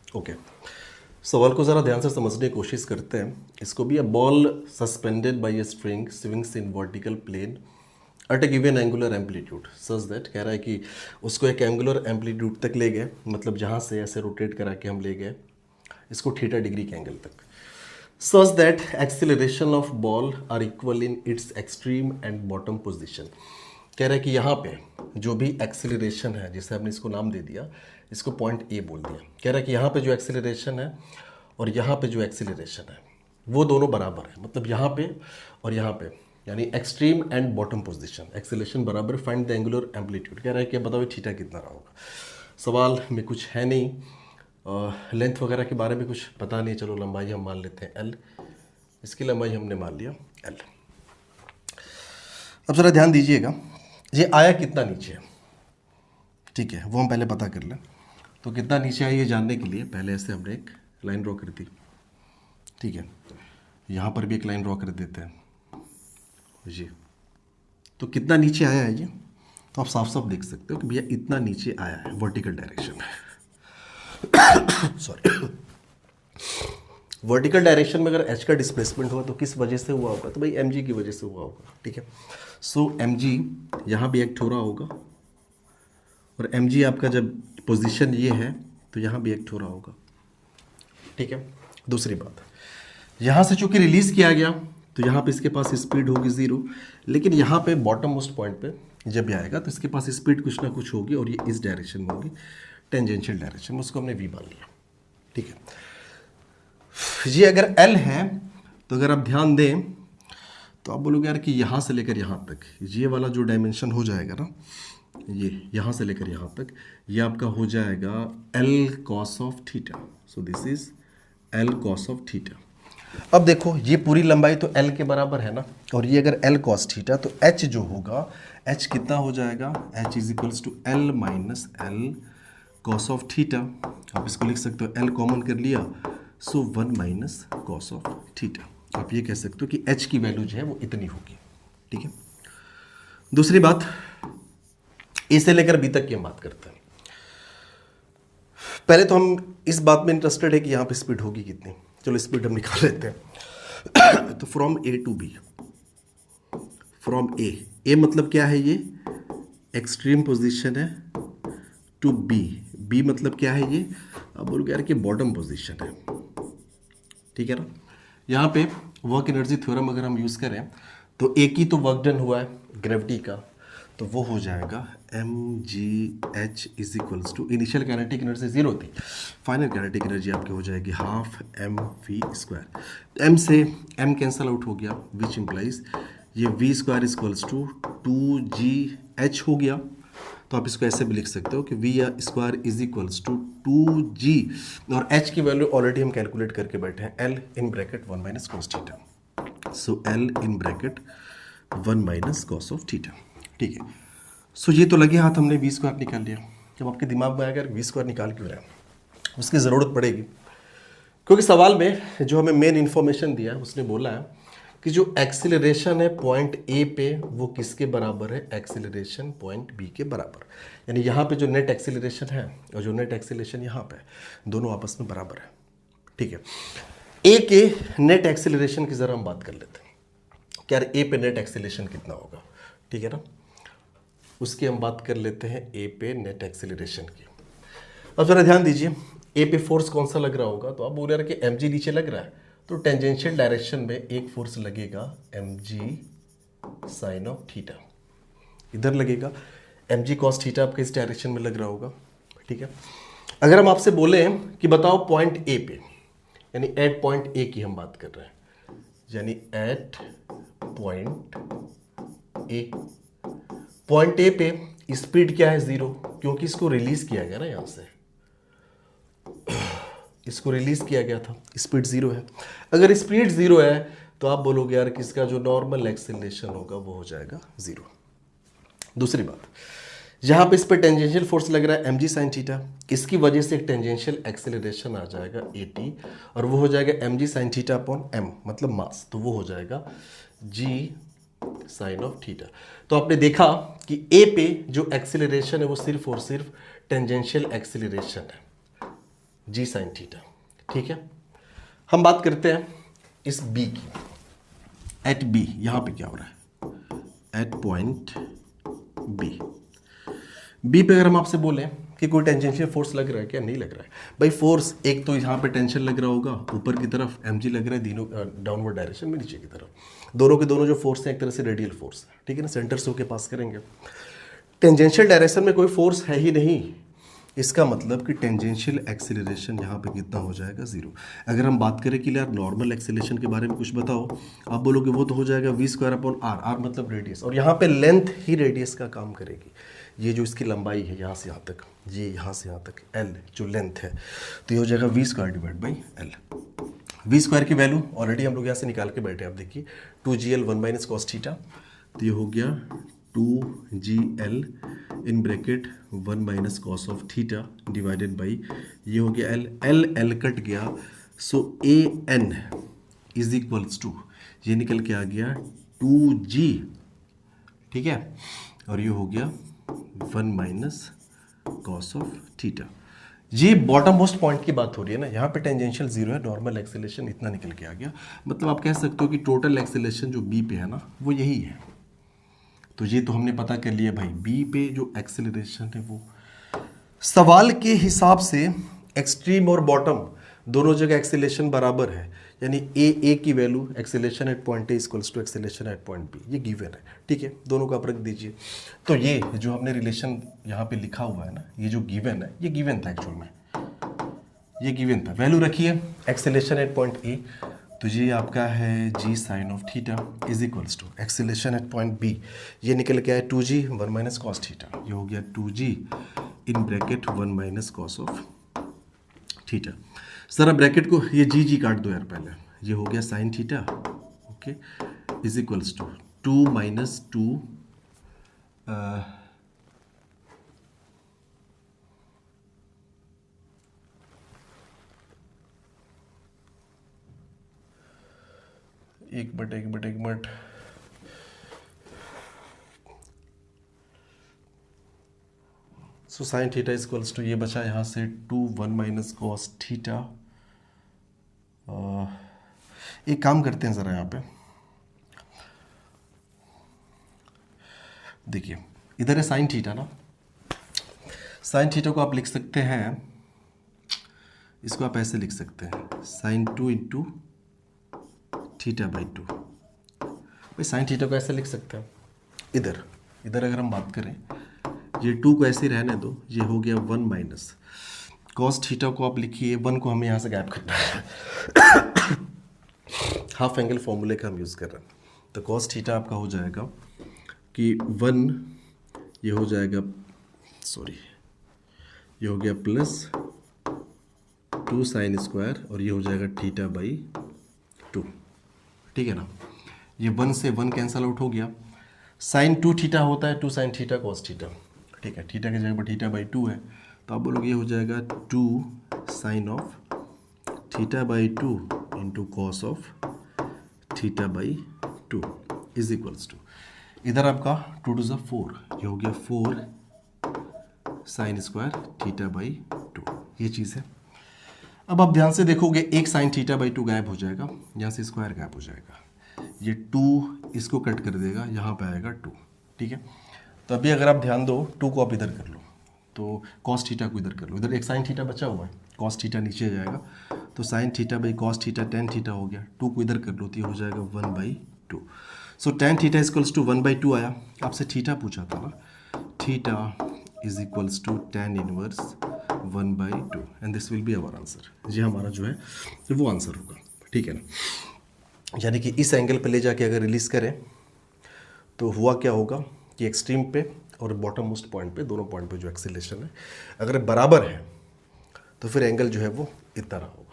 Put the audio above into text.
Okay, सवाल को ज़रा ध्यान से समझने की कोशिश करते हैं। इसको भी, a ball suspended by a string swings in vertical plane at a given angular amplitude such that, कह रहा है कि उसको एक एंगुलर एम्पलीट्यूड तक ले गए, मतलब जहाँ से ऐसे रोटेट करा के हम ले गए इसको थीटा डिग्री के एंगल तक, such that acceleration of ball are equal in its extreme and bottom position. कह रहा है कि यहाँ पे जो भी एक्सिलरेशन है, जिसे हमने इसको नाम दे दिया, इसको पॉइंट ए बोल दिया। कह रहा है कि यहाँ पे जो एक्सिलरेशन है और यहाँ पे जो एक्सिलरेशन है वो दोनों बराबर है, मतलब यहाँ पे और यहाँ पे, यानी extreme and bottom position, acceleration बराबर, फाइंड द एंगुलर एम्पलीट्यूड। कह रहा है कि बताओ थीटा कितना रहा होगा। सवाल में कुछ है नहीं, लेंथ वगैरह के बारे में कुछ पता नहीं, चलो लंबाई हम मान लेते हैं एल, इसकी लंबाई हमने मान लिया एल। अब ज़रा ध्यान दीजिएगा, ये आया कितना नीचे है, ठीक है, वो हम पहले पता कर लें। तो कितना नीचे आया ये जानने के लिए पहले ऐसे हमने एक लाइन ड्रॉ कर दी, ठीक है, यहाँ पर भी एक लाइन ड्रॉ कर देते हैं जी। तो कितना नीचे आया है ये, तो आप साफ साफ देख सकते हो कि भैया इतना नीचे आया है वर्टिकल डायरेक्शन में। सॉरी, वर्टिकल डायरेक्शन में अगर एच का डिस्प्लेसमेंट हुआ तो किस वजह से हुआ होगा, तो भाई एम जी की वजह से हुआ होगा, ठीक है। सो एम जी यहाँ भी एक्ट हो रहा होगा, और एम जी आपका जब पोजीशन ये है तो यहाँ भी एक्ट हो रहा होगा, ठीक है। दूसरी बात, यहाँ से चूंकि रिलीज किया गया तो यहाँ पे इसके पास स्पीड होगी ज़ीरो, लेकिन यहाँ पे बॉटम मोस्ट पॉइंट पे जब भी आएगा तो इसके पास स्पीड कुछ ना कुछ होगी, और ये इस डायरेक्शन में होगी, टेंजेंशियल डायरेक्शन में, उसको हमने वी मान लिया, ठीक है। ये अगर एल है तो अगर आप ध्यान दें तो आप बोलोगे यार कि यहाँ से लेकर यहाँ तक ये वाला जो डायमेंशन हो जाएगा ना, ये यहाँ से लेकर यहाँ तक, ये आपका हो जाएगा L cos of theta. So this is L cos of theta. अब देखो ये पूरी लंबाई तो एल के बराबर है ना, और ये अगर एल कॉस थीटा, तो एच जो होगा, एच कितना हो जाएगा, H is equals to L minus L cos of theta. आप इसको लिख सकते हो, एल कॉमन कर लिया, so 1 minus cos of theta. आप ये कह सकते हो कि एच की वैल्यू जो है वो इतनी होगी, ठीक है। दूसरी बात, ए से लेकर बी तक की हम बात करते हैं। पहले तो हम इस बात में इंटरेस्टेड है कि यहाँ पे स्पीड होगी कितनी, चलो स्पीड हम निकाल लेते हैं। तो from A to B, from A मतलब क्या है, ये एक्सट्रीम पोजीशन है, टू बी, बी मतलब क्या है, ये अब बोल यार कि बॉटम पोजीशन है, ठीक है ना। यहाँ पे वर्क एनर्जी थ्योरम अगर हम यूज़ करें तो एक ही तो वर्क डन हुआ है ग्रेविटी का, तो वो हो जाएगा M G H is equals to, initial kinetic energy zero थी, फाइनल काइनेटिक एनर्जी आपकी हो जाएगी half M V square. M से एम कैंसल आउट हो गया, विच इम्प्लाइज ये V square equals to 2GH हो गया। तो आप इसको ऐसे भी लिख सकते हो कि V square is equals to 2G, और H की वैल्यू ऑलरेडी हम कैलकुलेट करके बैठे हैं, L in bracket 1 minus cos theta. So L in bracket 1 minus cos of theta, ठीक है। सो ये तो लगे हाथ हमने वी स्क्वायर निकाल लिया। जब आपके दिमाग में आएगा वी स्क्वायर निकाल क्यों रहे हैं, उसकी ज़रूरत पड़ेगी, क्योंकि सवाल में जो हमें मेन इन्फॉर्मेशन दिया है उसने बोला है कि जो एक्सिलरेशन है पॉइंट ए पे वो किसके बराबर है, एक्सिलरेशन पॉइंट बी के बराबर। यानी यहाँ पे जो नेट एक्सिलरेशन है और जो नेट एक्सिलरेशन यहाँ पे, दोनों आपस में बराबर है, ठीक है। ए के नेट एक्सिलरेशन की ज़रा हम बात कर लेते हैं, क्या ए पे नेट एक्सिलरेशन कितना होगा, ठीक है ना। उसकी हम बात कर लेते हैं ए पे नेट एक्सिलरेशन की। अब ज़रा ध्यान दीजिए, ए पे फोर्स कौन सा लग रहा होगा, तो आप बोल रहे हैं कि एम जी नीचे लग रहा है, तो टेंजेंशियल डायरेक्शन में एक फोर्स लगेगा M G sine of theta, इधर लगेगा, एम जी कॉस थीटा आपके इस डायरेक्शन में लग रहा होगा, ठीक है। अगर हम आपसे बोले कि बताओ पॉइंट ए पे, यानी एट पॉइंट ए की हम बात कर रहे हैं, यानी एट पॉइंट ए पे स्पीड क्या है, जीरो, क्योंकि इसको रिलीज किया गया ना, यहां से इसको रिलीज किया गया था, स्पीड जीरो है। अगर स्पीड जीरो है तो आप बोलोगे यार कि इसका जो नॉर्मल एक्सेलरेशन होगा वो हो जाएगा जीरो। दूसरी बात, जहां पे इस पर टेंजेंशियल फोर्स लग रहा है एम जी साइन थीटा, इसकी वजह से एक टेंजेंशियल एक्सेलरेशन आ जाएगा ए टी, और वो हो जाएगा M G sine theta upon M, मतलब मास, तो वो हो जाएगा जी साइन ऑफ थीटा। तो आपने देखा कि ए पे जो एक्सेलरेशन है वो सिर्फ और सिर्फ टेंजेंशियल एक्सेलरेशन है, जी साइन थीटा। ठीक है, हम बात करते हैं इस बी की। एट बी यहां पे क्या हो रहा है, एट पॉइंट बी, बी पे अगर हम आपसे बोले कि कोई टेंजेंशियल फोर्स लग रहा है क्या, नहीं लग रहा है भाई। फोर्स एक तो यहाँ पे टेंशन लग रहा होगा ऊपर की तरफ, mg लग रहा है तीनों डाउनवर्ड डायरेक्शन में नीचे की तरफ। दोनों के दोनों जो फोर्स हैं एक तरह से रेडियल फोर्स है, ठीक है ना, सेंटर से होके पास करेंगे। टेंजेंशियल डायरेक्शन में कोई फोर्स है ही नहीं, इसका मतलब कि टेंजेंशियल एक्सेलरेशन यहाँ पे कितना हो जाएगा, जीरो। अगर हम बात करें कि यार नॉर्मल एक्सेलरेशन के बारे में कुछ बताओ, आप बोलोगे वो तो हो जाएगा v square upon R, R मतलब रेडियस, और यहाँ पे लेंथ ही रेडियस का काम करेगी। ये जो इसकी लंबाई है यहाँ से यहाँ तक, ये यहाँ से यहाँ तक l जो लेंथ है, तो ये हो जाएगा v square divide by L. v square की वैल्यू ऑलरेडी हम लोग यहाँ से निकाल के बैठे, आप देखिए 2gl 1 माइनस कॉस थीटा, तो ये हो गया 2gl in bracket 1 minus cos of theta divided by, ये हो गया l कट गया, सो an इज इक्वल्स टू, ये निकल के आ गया 2g, ठीक है, और ये हो गया 1 माइनस कॉस ऑफ थीटा। ये बॉटम मोस्ट पॉइंट की बात हो रही है ना, यहाँ पे टेंजेंशियल जीरो है, नॉर्मल एक्सेलरेशन इतना निकल के आ गया, मतलब आप कह सकते हो कि टोटल एक्सेलरेशन जो बी पे है ना वो यही है। तो ये तो हमने पता कर लिया भाई, बी पे जो एक्सेलरेशन है वो सवाल के हिसाब से एक्सट्रीम और बॉटम दोनों जगह एक्सेलरेशन बराबर है, यानी ए की value acceleration at point A equals to acceleration at point B, ये गिवन है, ठीक है, दोनों का आप रख दीजिए। तो ये जो हमने रिलेशन यहाँ पे लिखा हुआ है ना, ये जो गिवन है, ये गिवन था एक्चुअल में, ये गिवन था, वैल्यू रखिए एक्सेलरेशन एट पॉइंट ए, तो ये आपका है जी sine of theta is equals to acceleration at point B, ये निकल के आया 2g 1 माइनस कॉस थीटा, ये हो गया 2g in bracket 1 minus cos of theta. Sir bracket को ये जी काट दो यार पहले, ये हो गया sine theta, okay, is equals to 2 minus 2 एक मिनट so sine theta equals to, ये बचा यहाँ से 2 1 माइनस कॉस थीटा। एक काम करते हैं ज़रा, यहाँ पे देखिए, इधर है साइन थीटा ना, साइन थीटा को आप लिख सकते हैं, इसको आप ऐसे लिख सकते हैं साइन 2 इंटू थीटा बाई 2। भाई साइन थीटा को ऐसे लिख सकते हैं, इधर अगर हम बात करें, ये 2 को ऐसे ही रहने दो, ये हो गया 1 माइनस कॉस थीटा को आप लिखिए, 1 को हमें यहाँ से गैप करना है हाफ एंगल फॉर्मूले का हम यूज़ कर रहे हैं, तो कॉस थीटा आपका हो जाएगा कि 1, ये हो जाएगा, सॉरी, ये हो गया प्लस 2 साइन स्क्वायर, और ये हो जाएगा थीटा बाई 2, ठीक है ना। ये 1 से 1 कैंसल आउट हो गया, साइन 2 थीटा होता है 2 साइन थीटा कॉस थीटा, ठीक है, थीटा की जगह पर थीटा बाई 2 है, तो आप बोलोगे ये हो जाएगा 2 sine of theta by 2 into cos of theta by 2 is equals to, इधर आपका 2 टू ज़ा 4, ये हो गया 4 साइन स्क्वायर थीटा बाई 2, ये चीज़ है। अब आप ध्यान से देखोगे, एक साइन थीटा बाई 2 गायब हो जाएगा, यहाँ से स्क्वायर गायब हो जाएगा, ये 2 इसको कट कर देगा, यहाँ पे आएगा 2, ठीक है। तो अभी अगर आप ध्यान दो, 2 को आप इधर कर लो, तो कॉस थीटा को इधर कर लो, इधर एक साइन थीटा बचा हुआ है, कॉस थीटा नीचे जाएगा, तो sine theta by cos theta tan theta हो गया, 2 को इधर कर लो, तो ये हो जाएगा 1/2। So tan theta equals to 1/2 आया, आपसे थीटा पूछा था ना, theta is equals to tan inverse 1/2 and this will be our answer, ये हमारा जो है वो आंसर होगा, ठीक है ना। यानी कि इस एंगल पे ले जाके अगर रिलीज़ करें तो हुआ क्या होगा कि एक्सट्रीम पे और बॉटम मोस्ट पॉइंट पे, दोनों पॉइंट पे जो एक्सेलरेशन है अगर बराबर है तो फिर एंगल जो है वो इतना रहा होगा।